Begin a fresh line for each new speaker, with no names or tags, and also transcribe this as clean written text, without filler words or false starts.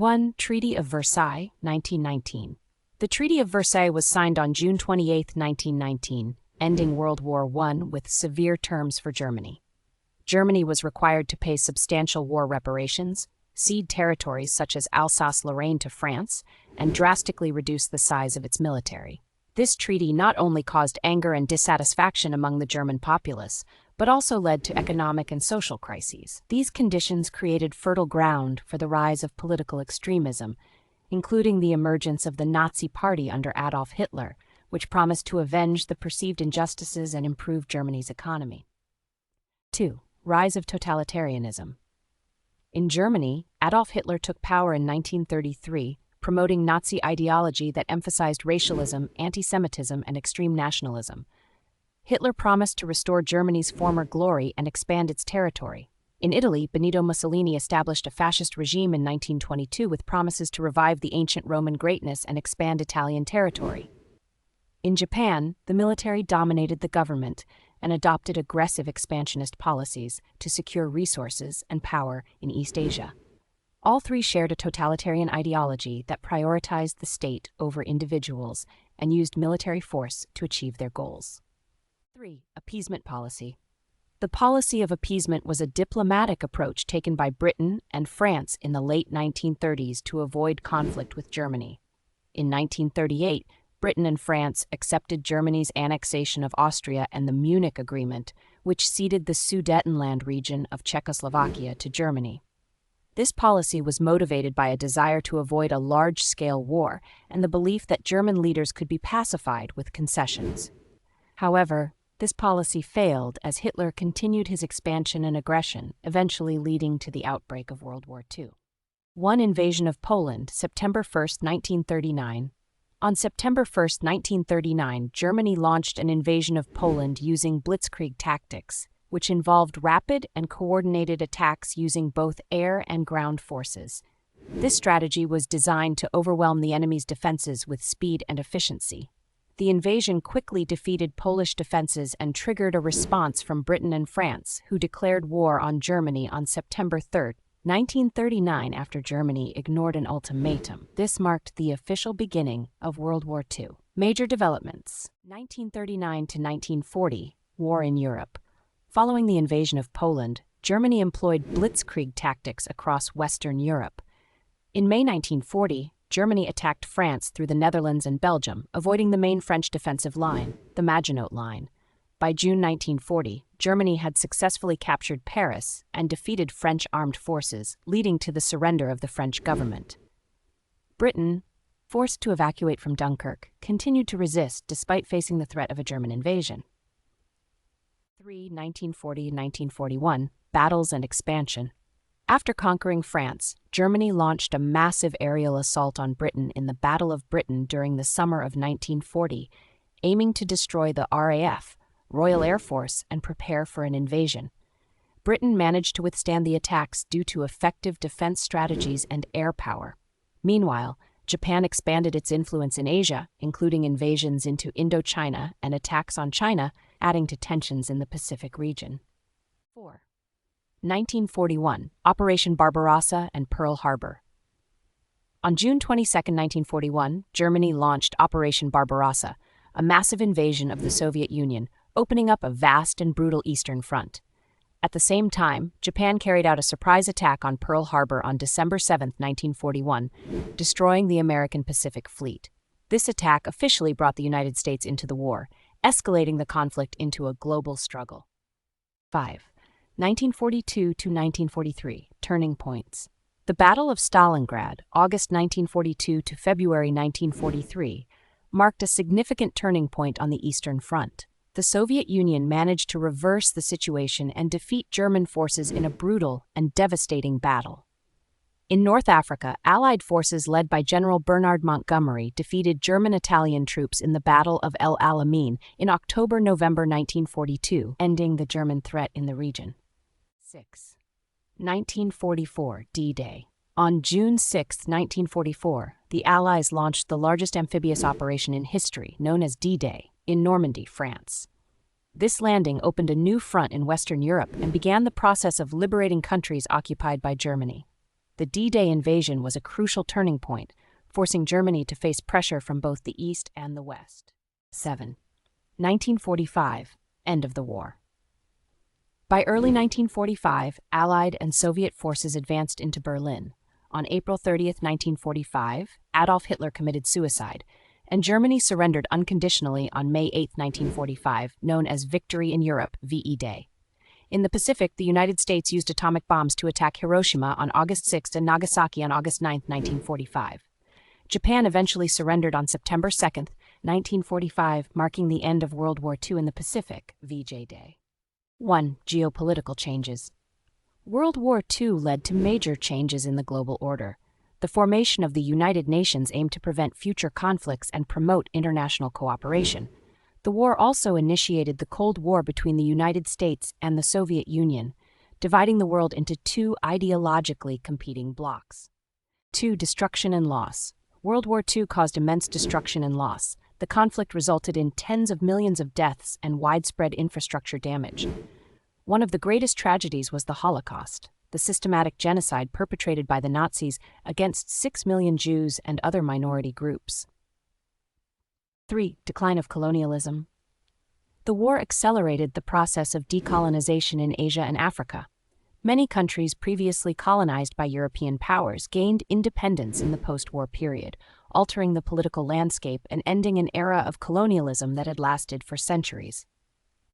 1. Treaty of Versailles, 1919. The Treaty of Versailles was signed on June 28, 1919, ending World War I with severe terms for Germany. Germany was required to pay substantial war reparations, cede territories such as Alsace-Lorraine to France, and drastically reduce the size of its military. This treaty not only caused anger and dissatisfaction among the German populace, but also led to economic and social crises. These conditions created fertile ground for the rise of political extremism, including the emergence of the Nazi Party under Adolf Hitler, which promised to avenge the perceived injustices and improve Germany's economy. 2. Rise of totalitarianism. In Germany, Adolf Hitler took power in 1933, promoting Nazi ideology that emphasized racialism, anti-Semitism, and extreme nationalism. Hitler promised to restore Germany's former glory and expand its territory. In Italy, Benito Mussolini established a fascist regime in 1922 with promises to revive the ancient Roman greatness and expand Italian territory. In Japan, the military dominated the government and adopted aggressive expansionist policies to secure resources and power in East Asia. All three shared a totalitarian ideology that prioritized the state over individuals and used military force to achieve their goals. 3. Appeasement policy. The policy of appeasement was a diplomatic approach taken by Britain and France in the late 1930s to avoid conflict with Germany. In 1938, Britain and France accepted Germany's annexation of Austria and the Munich Agreement, which ceded the Sudetenland region of Czechoslovakia to Germany. This policy was motivated by a desire to avoid a large-scale war and the belief that German leaders could be pacified with concessions. However, this policy failed as Hitler continued his expansion and aggression, eventually leading to the outbreak of World War II. 1. Invasion of Poland, September 1, 1939. On September 1, 1939, Germany launched an invasion of Poland using blitzkrieg tactics, which involved rapid and coordinated attacks using both air and ground forces. This strategy was designed to overwhelm the enemy's defenses with speed and efficiency. The invasion quickly defeated Polish defenses and triggered a response from Britain and France, who declared war on Germany on September 3, 1939, after Germany ignored an ultimatum. This marked the official beginning of World War II. Major developments. 1939 to 1940, War in Europe. Following the invasion of Poland, Germany employed blitzkrieg tactics across Western Europe. In May 1940, Germany attacked France through the Netherlands and Belgium, avoiding the main French defensive line, the Maginot Line. By June 1940, Germany had successfully captured Paris and defeated French armed forces, leading to the surrender of the French government. Britain, forced to evacuate from Dunkirk, continued to resist despite facing the threat of a German invasion. 3. 1940-1941, Battles and Expansion. After conquering France, Germany launched a massive aerial assault on Britain in the Battle of Britain during the summer of 1940, aiming to destroy the RAF, Royal Air Force, and prepare for an invasion. Britain managed to withstand the attacks due to effective defense strategies and air power. Meanwhile, Japan expanded its influence in Asia, including invasions into Indochina and attacks on China, adding to tensions in the Pacific region. 4. 1941, Operation Barbarossa and Pearl Harbor. On June 22, 1941, Germany launched Operation Barbarossa, a massive invasion of the Soviet Union, opening up a vast and brutal Eastern Front. At the same time, Japan carried out a surprise attack on Pearl Harbor on December 7, 1941, destroying the American Pacific Fleet. This attack officially brought the United States into the war, escalating the conflict into a global struggle. 5. 1942 to 1943, Turning Points. The Battle of Stalingrad, August 1942 to February 1943, marked a significant turning point on the Eastern Front. The Soviet Union managed to reverse the situation and defeat German forces in a brutal and devastating battle. In North Africa, Allied forces led by General Bernard Montgomery defeated German-Italian troops in the Battle of El Alamein in October-November 1942, ending the German threat in the region. 6. 1944, D-Day. On June 6, 1944, the Allies launched the largest amphibious operation in history, known as D-Day, in Normandy, France. This landing opened a new front in Western Europe and began the process of liberating countries occupied by Germany. the D-Day invasion was a crucial turning point, forcing Germany to face pressure from both the East and the West. 7. 1945, end of the war. By early 1945, Allied and Soviet forces advanced into Berlin. On April 30, 1945, Adolf Hitler committed suicide, and Germany surrendered unconditionally on May 8, 1945, known as Victory in Europe, VE Day. In the Pacific, the United States used atomic bombs to attack Hiroshima on August 6 and Nagasaki on August 9, 1945. Japan eventually surrendered on September 2, 1945, marking the end of World War II in the Pacific, VJ Day. 1. Geopolitical changes. World War II led to major changes in the global order. The formation of the United Nations aimed to prevent future conflicts and promote international cooperation. The war also initiated the Cold War between the United States and the Soviet Union, dividing the world into two ideologically competing blocs. 2. Destruction and loss. World War II caused immense destruction and loss. The conflict resulted in tens of millions of deaths and widespread infrastructure damage. One of the greatest tragedies was the Holocaust, the systematic genocide perpetrated by the Nazis against 6 million Jews and other minority groups. 3. Decline of colonialism. The war accelerated the process of decolonization in Asia and Africa. Many countries previously colonized by European powers gained independence in the post-war period, altering the political landscape and ending an era of colonialism that had lasted for centuries.